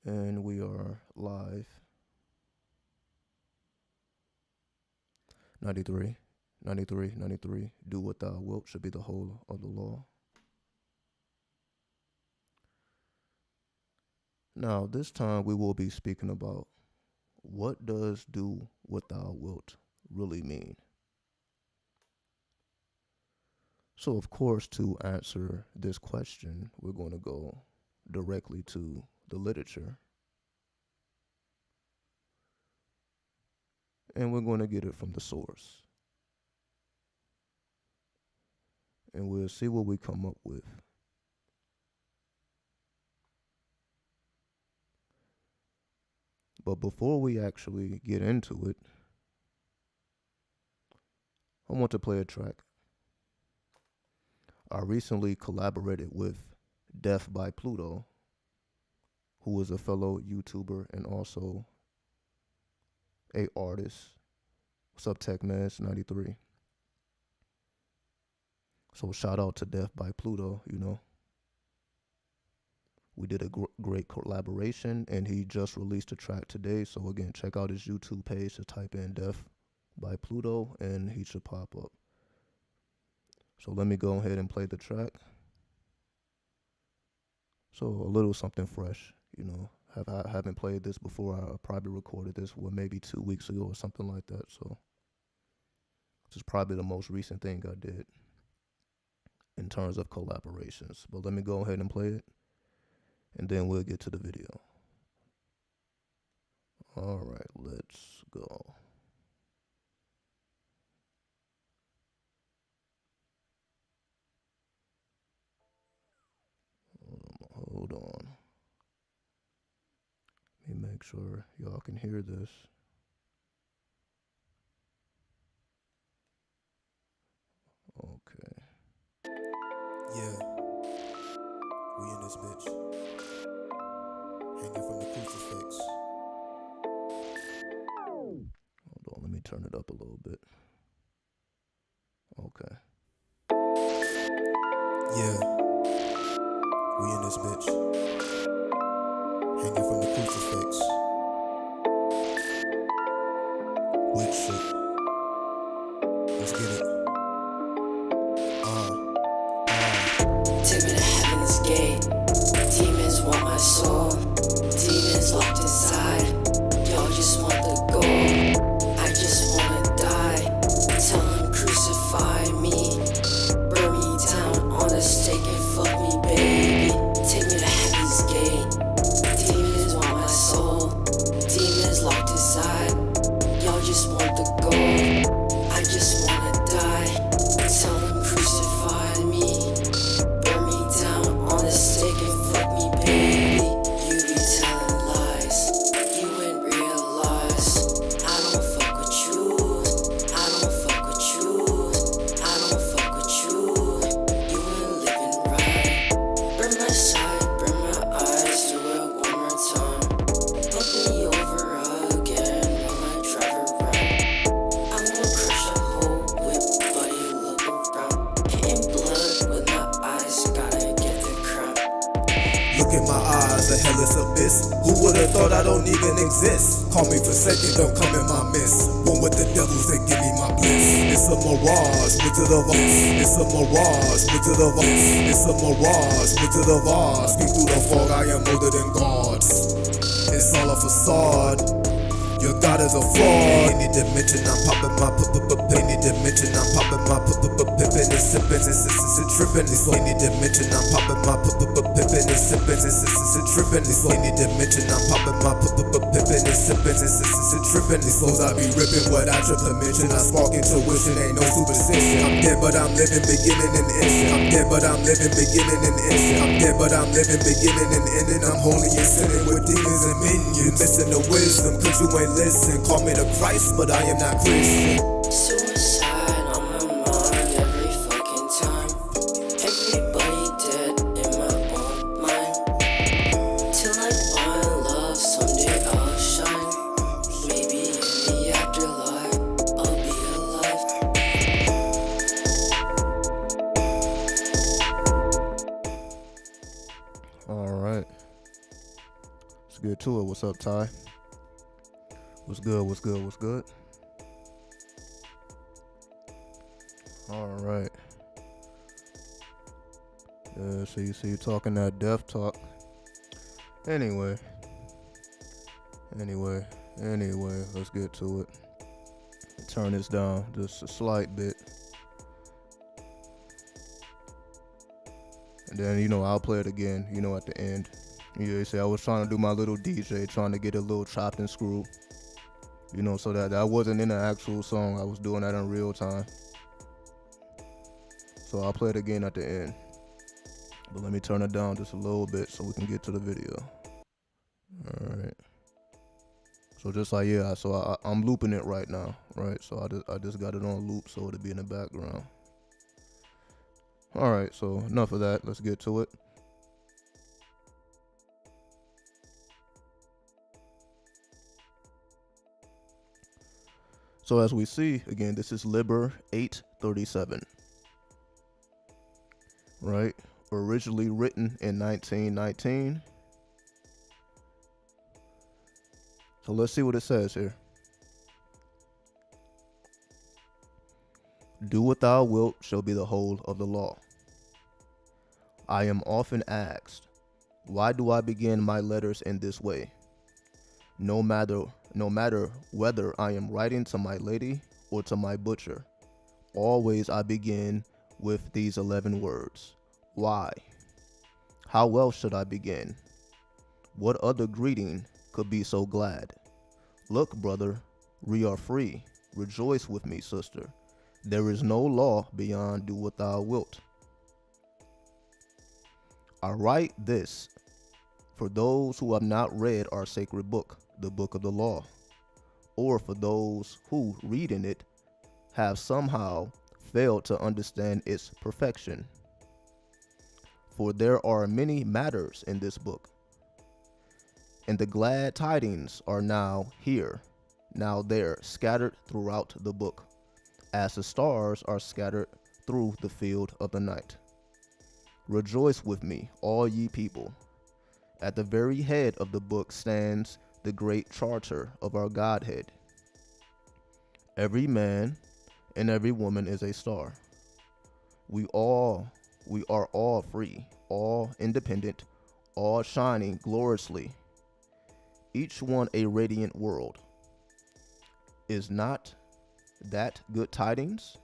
And we are live. 93, 93, 93. Do what thou wilt should be the whole of the law. Now, this time we will be speaking about what does do what thou wilt really mean. So, of course, to answer this question, we're going to go directly to the literature. And we're going to get it from the source. And we'll see what we come up with. But before we actually get into it, I want to play a track. I recently collaborated with Death by Pluto, who is a fellow YouTuber and also a artist. What's up, TechMans93? So shout out to Death by Pluto, We did a great collaboration, and he just released a track today. So again, check out his YouTube page to type in Death by Pluto, and he should pop up. So let me go ahead and play the track. So a little something fresh, I haven't played this before. I probably recorded this maybe 2 weeks ago or something like that. So this is probably the most recent thing I did in terms of collaborations. But let me go ahead and play it, and then we'll get to the video. All right, let's go. Hold on. Let me make sure y'all can hear this. Okay. Yeah, we in this bitch, hanging from the crucifix. Hold on, let me turn it up a little bit. Okay. Yeah, we in this bitch, hanging from the crucifix. With shit. Let's get it. Take me to heaven's gate. Demons want my soul. Demons locked inside. Y'all just want the gold. I just wanna die. Tell them crucify me. Burn me down on a stake and fuck me, baby. Take me to heaven's gate. Demons want my soul. Demons locked inside. Y'all just want the gold. I just wanna die. Tell them crucify me. Burn me down on a stake and fuck me, baby. You be telling lies. You ain't realize. I don't fuck with you. I don't fuck with you. I don't fuck with you. You ain't living right. Burn my side, burn my eyes. Do it one more time. Put me over again while I drive around. I wanna crush a whole whip, buddy, look around. Hitting blood with my eyes, gotta get the crown. Look in my eyes, a hellish abyss. Who would've thought I don't even exist? Call me forsaken, don't come in my midst. One with the devils that give me my bliss. It's a mirage, wizard of Oz. It's a mirage, wizard of Oz. It's a mirage, wizard of Oz. Speak through the fog, I am older than gods. It's all a facade. Your God is a fraud. Any dimension, I'm popping my any dimension, I'm popping my pippin' and sippin' and trippin'. Any dimension, I'm popping my pippin' and sippin' and trippin'. Any dimension, I'm popping my pippin' and sippin' and trippin'. These flows I be rippin' without your permission. I spark intuition, ain't no superstition. I'm dead, but I'm living, beginning and ending. I'm dead, but I'm living, beginning and ending. I'm dead, but I'm living, beginning and ending. I'm holy and sinning with demons and minions. Missing the wisdom, cause you ain't listen. Call me the Christ, but I am not Christian. Suicide on my mind every fucking time. Everybody dead in my own mind. Till I find love, someday I'll shine. Maybe in the afterlife, I'll be alive. All right. Let's get to it. What's up, Ty? What's good? What's good? What's good? All right. Yeah, so you talking that death talk. Anyway, let's get to it. Turn this down just a slight bit. And then, I'll play it again, at the end. Yeah, you see, I was trying to do my little DJ, trying to get a little chopped and screwed. So that wasn't in the actual song. I was doing that in real time. So I'll play it again at the end. But let me turn it down just a little bit so we can get to the video. Alright. So just like, yeah, so I'm looping it right now, right? So I just got it on loop so it'll be in the background. Alright, so enough of that. Let's get to it. So as we see, again, this is Liber 837, right? Originally written in 1919. So let's see what it says here. Do what thou wilt shall be the whole of the law. I am often asked, why do I begin my letters in this way? No matter whether I am writing to my lady or to my butcher, always I begin with these 11 words. Why? How else should I begin? What other greeting could be so glad? Look, brother, we are free. Rejoice with me, sister. There is no law beyond do what thou wilt. I write this for those who have not read our sacred book, the book of the law, or for those who, reading it, have somehow failed to understand its perfection. For there are many matters in this book, and the glad tidings are now here, now there, scattered throughout the book, as the stars are scattered through the field of the night. Rejoice with me, all ye people. At the very head of the book stands the great charter of our Godhead. Every man and every woman is a star. We are all free, all independent, all shining gloriously, each one a radiant world. Is not that good tidings?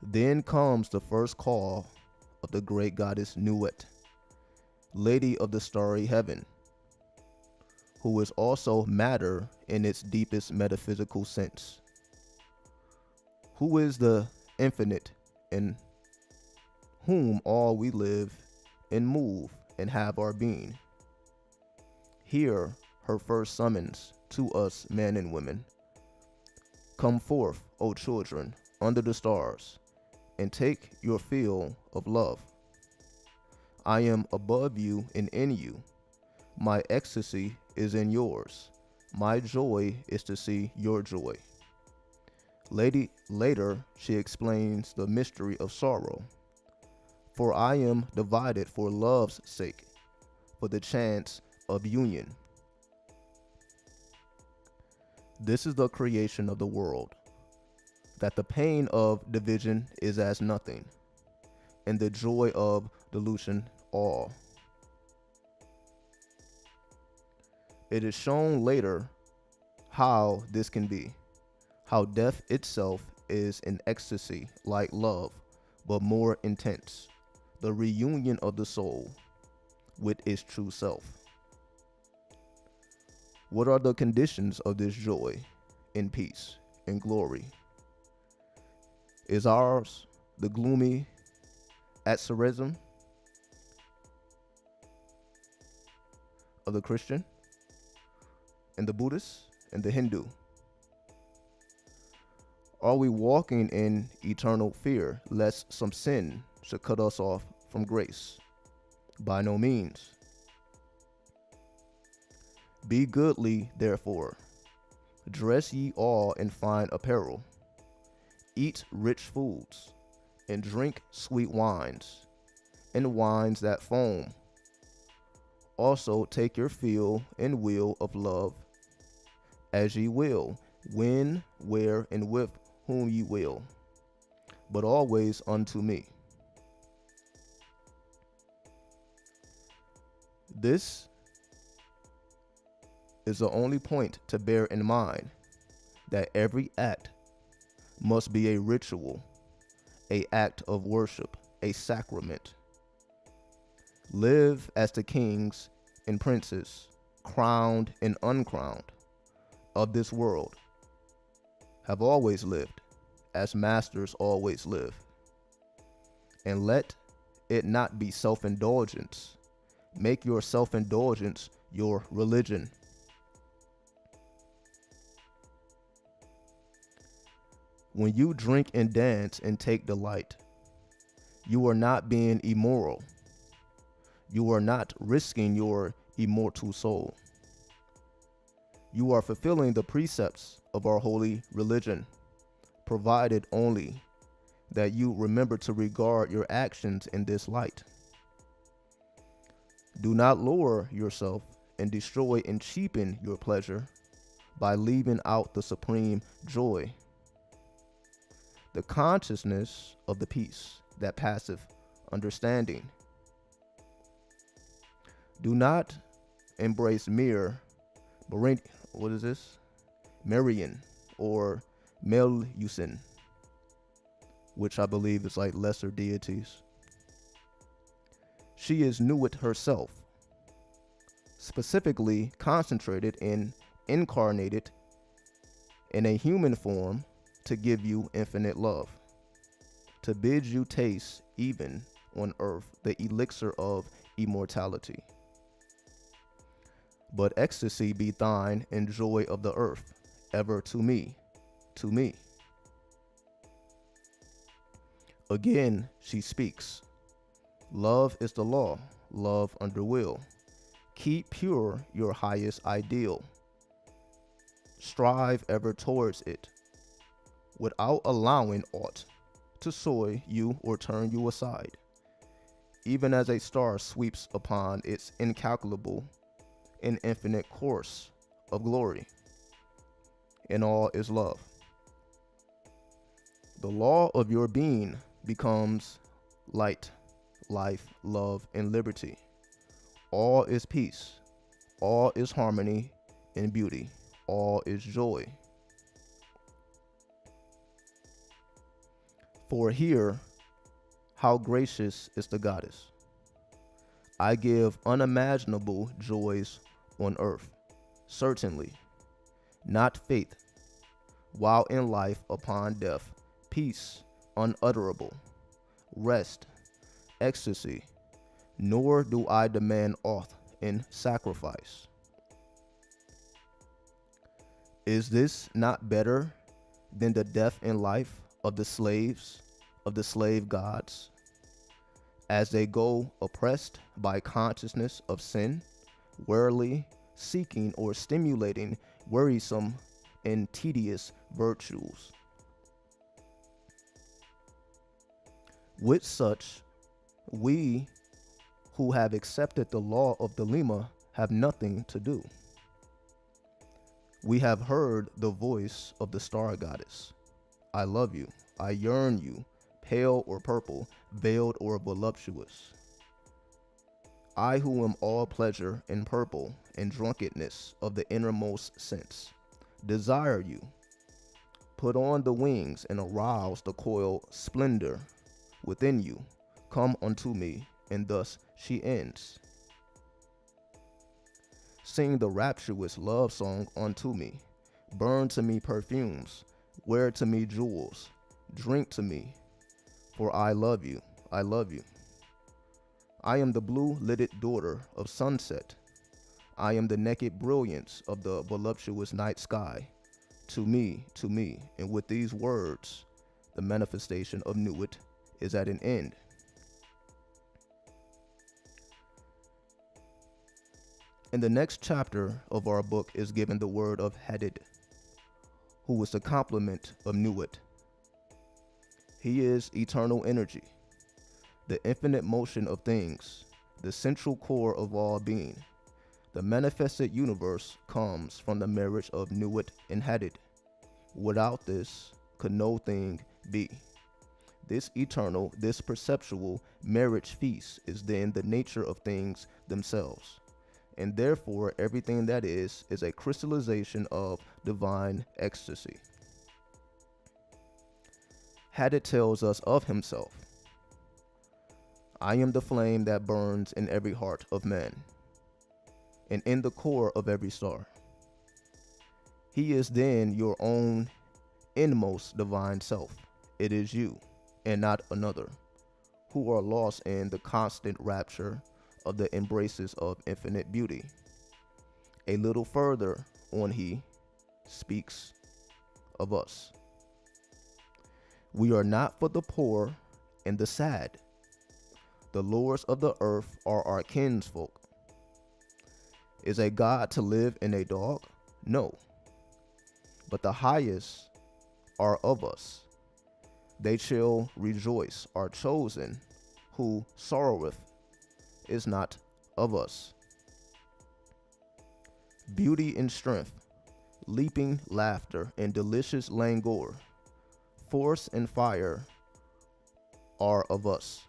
Then comes the first call of the great goddess Nuit, lady of the starry heaven, who is also matter in its deepest metaphysical sense, who is the infinite, in whom all we live and move and have our being. Hear her first summons to us men and women. Come forth, O children, under the stars, and take your fill of love. I am above you and in you. My ecstasy is in yours. My joy is to see your joy. Later, she explains the mystery of sorrow. For I am divided for love's sake, for the chance of union. This is the creation of the world, that the pain of division is as nothing, and the joy of dilution all. It is shown later how this can be, how death itself is an ecstasy like love, but more intense, the reunion of the soul with its true self. What are the conditions of this joy and peace and glory? Is ours the gloomy asceticism of the Christian and the Buddhist and the Hindu? Are we walking in eternal fear lest some sin should cut us off from grace? By no means. Be goodly, therefore. Dress ye all in fine apparel. Eat rich foods, and drink sweet wines, and wines that foam. Also take your fill and will of love as ye will, when, where, and with whom ye will, but always unto me. This is the only point to bear in mind, that every act must be a ritual, a act of worship, a sacrament. Live as the kings and princes, crowned and uncrowned, of this world, have always lived, as masters always live. And let it not be self-indulgence. Make your self-indulgence your religion. When you drink and dance and take delight, you are not being immoral. You are not risking your immortal soul. You are fulfilling the precepts of our holy religion, provided only that you remember to regard your actions in this light. Do not lower yourself and destroy and cheapen your pleasure by leaving out the supreme joy, the consciousness of the peace that passeth understanding. Do not embrace mere Marian or Melusin, which I believe is like lesser deities. She is Nuit herself, specifically concentrated and incarnated in a human form to give you infinite love, to bid you taste even on earth the elixir of immortality. But ecstasy be thine and joy of the earth, ever to me, to me. Again she speaks. Love is the law, love under will. Keep pure your highest ideal. Strive ever towards it, without allowing aught to soy you or turn you aside, even as a star sweeps upon its incalculable and infinite course of glory. And all is love. The law of your being becomes light, life, love, and liberty. All is peace. All is harmony and beauty. All is joy. For here, how gracious is the goddess. I give unimaginable joys on earth, certainly, not faith, while in life upon death, peace unutterable, rest, ecstasy, nor do I demand aught in sacrifice. Is this not better than the death and life of the slaves, of the slave gods, as they go oppressed by consciousness of sin, warily seeking or stimulating wearisome and tedious virtues? With such, we who have accepted the law of the Lima have nothing to do. We have heard the voice of the star goddess. I love you, I yearn you, pale or purple, veiled or voluptuous. I who am all pleasure and purple and drunkenness of the innermost sense, desire you. Put on the wings and arouse the coiled splendor within you. Come unto me, and thus she ends. Sing the rapturous love song unto me. Burn to me perfumes. Wear to me jewels. Drink to me, for I love you, I love you. I am the blue-lidded daughter of sunset. I am the naked brilliance of the voluptuous night sky. To me, and with these words, the manifestation of Nuit is at an end. In the next chapter of our book is given the word of Hadid, who is the complement of Nuit. He is eternal energy, the infinite motion of things, the central core of all being, The manifested universe comes from the marriage of Nuit and Hadid. Without this could no thing be. This eternal, this perceptual marriage feast is then the nature of things themselves. And therefore, everything that is a crystallization of divine ecstasy. Hadid tells us of himself, I am the flame that burns in every heart of man, and in the core of every star. He is then your own inmost divine self. It is you, and not another, who are lost in the constant rapture of the embraces of infinite beauty. A little further on, he speaks of us. We are not for the poor and the sad. The lords of the earth are our kinsfolk. Is a god to live in a dog? No. But the highest are of us. They shall rejoice, are chosen, who sorroweth is not of us. Beauty and strength, leaping laughter and delicious languor, force and fire are of us.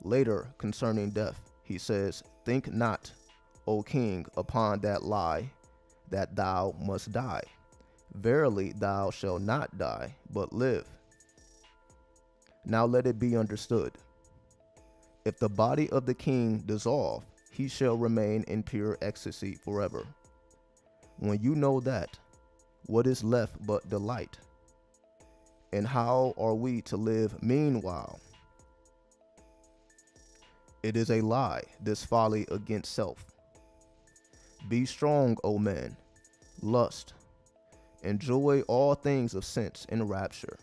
Later, concerning death, he says, think not, O king, upon that lie, that thou must die. Verily, thou shalt not die, but live. Now let it be understood, if the body of the king dissolve, he shall remain in pure ecstasy forever. When you know that, what is left but delight? And how are we to live meanwhile? It is a lie, this folly against self. Be strong, O man, lust, enjoy all things of sense and rapture.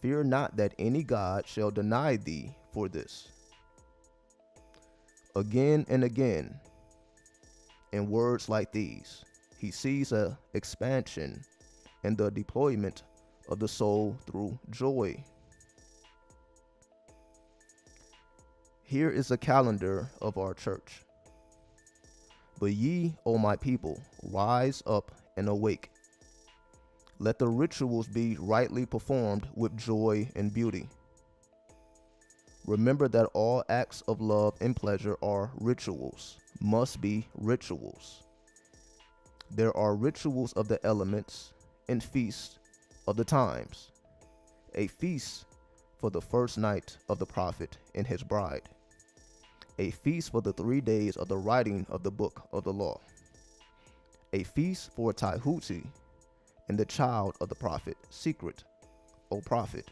Fear not that any god shall deny thee for this. Again and again, in words like these, he sees a expansion and the deployment of the soul through joy. Here is a calendar of our church. But ye, O my people, rise up and awake. Let the rituals be rightly performed with joy and beauty. Remember that all acts of love and pleasure are rituals, must be rituals. There are rituals of the elements and feasts of the times. A feast for the first night of the prophet and his bride. A feast for the 3 days of the writing of the book of the law. A feast for Tahuti and the child of the prophet, secret, O prophet.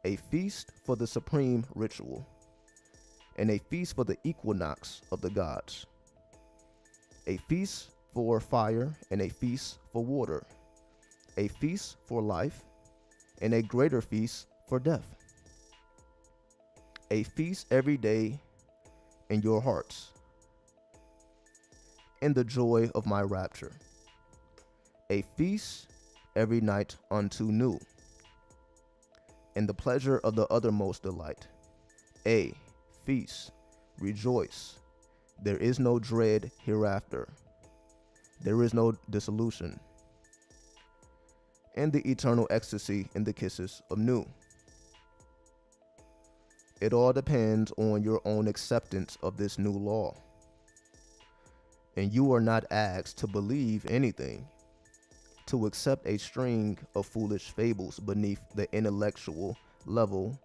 A feast for the supreme ritual, and a feast for the equinox of the gods. A feast for fire and a feast for water. A feast for life and a greater feast for death. A feast every day in your hearts, in the joy of my rapture. A feast every night unto new, in the pleasure of the uttermost delight. A feast, rejoice. There is no dread hereafter. There is no dissolution. And the eternal ecstasy in the kisses of new. It all depends on your own acceptance of this new law. And you are not asked to believe anything, to accept a string of foolish fables beneath the intellectual level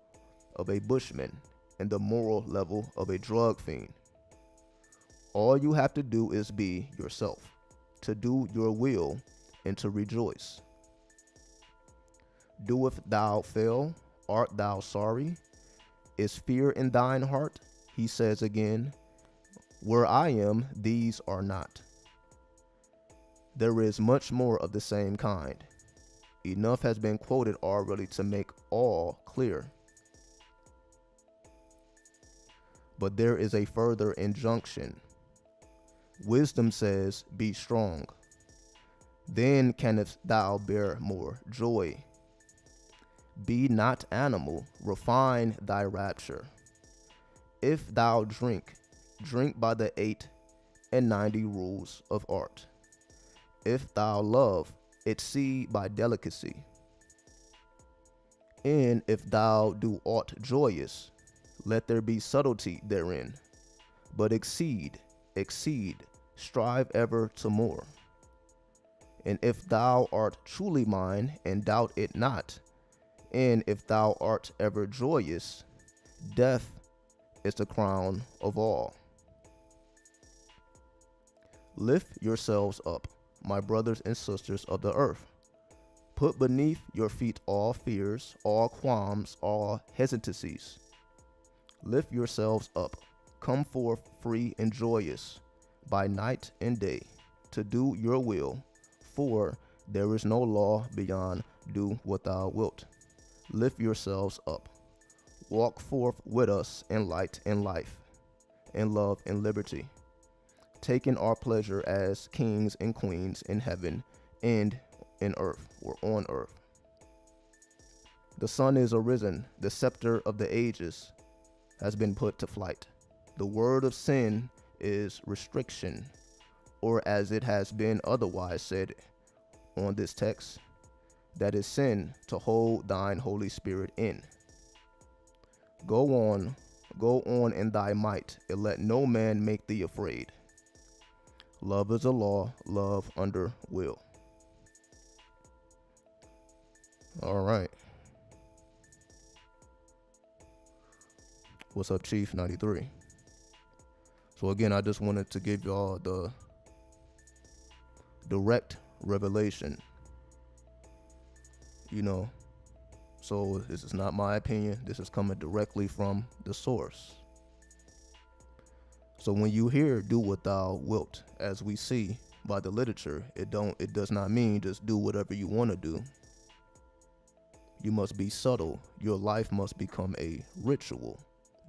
of a bushman and the moral level of a drug fiend. All you have to do is be yourself, to do your will and to rejoice. Doeth thou fail? Art thou sorry? Is fear in thine heart? He says again, where I am, these are not. There is much more of the same kind. Enough has been quoted already to make all clear. But there is a further injunction. Wisdom says, be strong. Then canst thou bear more joy. Be not animal, refine thy rapture. If thou drink, drink by the 8 190 rules of art. If thou love, exceed by delicacy. And if thou do aught joyous, let there be subtlety therein. But exceed, strive ever to more. And if thou art truly mine, and doubt it not, and if thou art ever joyous, death is the crown of all. Lift yourselves up, my brothers and sisters of the earth. Put beneath your feet all fears, all qualms, all hesitancies. Lift yourselves up. Come forth free and joyous, by night and day, to do your will, for there is no law beyond do what thou wilt. Lift yourselves up. Walk forth with us in light and life, in love and liberty, taking our pleasure as kings and queens in heaven and in earth, or on earth. The sun is arisen, the scepter of the ages has been put to flight. The word of sin is restriction, or as it has been otherwise said on this text, that is sin to hold thine Holy Spirit in. Go on in thy might, and let no man make thee afraid. Love is a law, love under will. All right. What's up, Chief 93? So again, I just wanted to give y'all the direct revelation. So this is not my opinion. This is coming directly from the source. So when you hear do what thou wilt, as we see by the literature, it does not mean just do whatever you want to do. You must be subtle. Your life must become a ritual.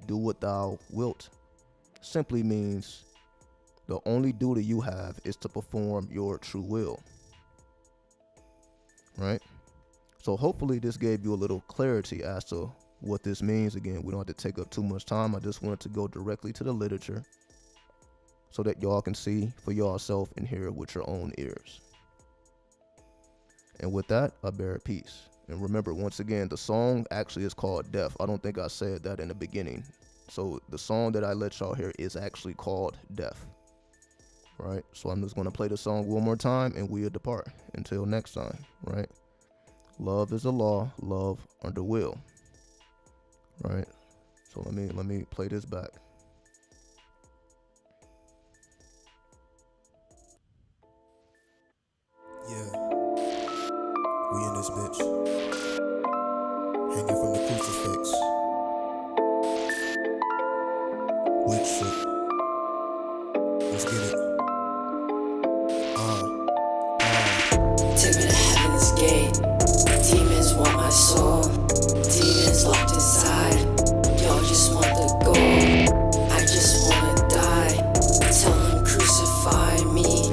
Do what thou wilt simply means the only duty you have is to perform your true will. Right? So hopefully this gave you a little clarity as to what this means. Again, we don't have to take up too much time. I just wanted to go directly to the literature so that y'all can see for yourself and hear with your own ears. And with that, I bear peace. And remember, once again, the song actually is called Death. I don't think I said that in the beginning. So the song that I let y'all hear is actually called Death. Right? So I'm just going to play the song one more time and we'll depart. Until next time, right? Love is a law, love under will. Right? So let me play this back. Yeah, we in this bitch, hanging from the crucifix. Wilt shit. Let's get it. Take me to heaven's gate. Demons want my soul. Demons locked inside. Y'all just want the gold. I just wanna die. Tell them crucify me.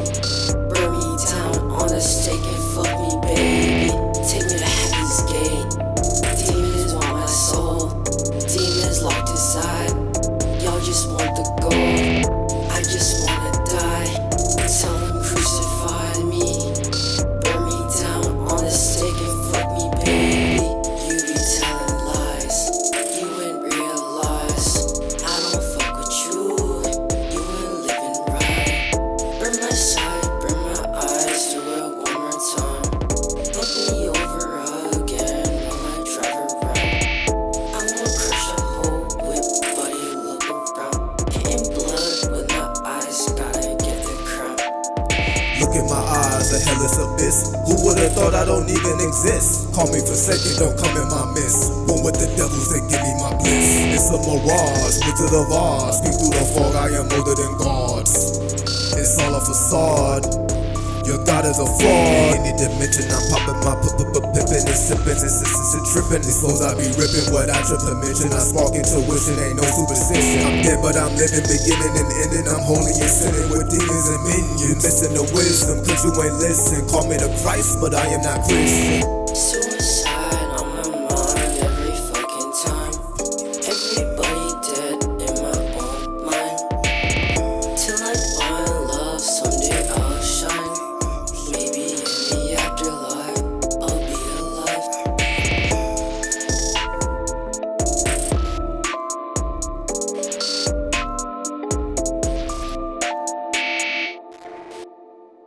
Burn me down on a stake and fuck me, baby. Take me to heaven's gate. Demons want my soul. Demons locked inside. Y'all just want the gold. I just wanna die. Tell them crucify me. Burn me down on a stake and fuck me, baby. You be telling lies. You ain't realize. I don't fuck with you. You ain't living right. Burn my side, burn my eyes. Do it one more time. Look me over again when I drive around. I wanna crush a whole whip, buddy, look around. Hitting blood with my eyes, gotta get the crown. Look in my eyes, a hellish abyss. Who would've thought I don't even exist? Call me forsaken, don't come in my midst. One with the devils, they give me my bliss. It's a mirage, Wizard of Oz. Speak through the fog, I am older than gods. It's all a facade. Your God is a fraud. Any dimension, I'm popping my pippin' and sippin', and trippin'. These flows I be rippin' without your permission. I spark intuition, ain't no superstition. I'm dead, but I'm living, beginning and ending. I'm holy and sinning with demons and minions. Missing the wisdom, cause you ain't listen. Call me the Christ, but I am not Christian.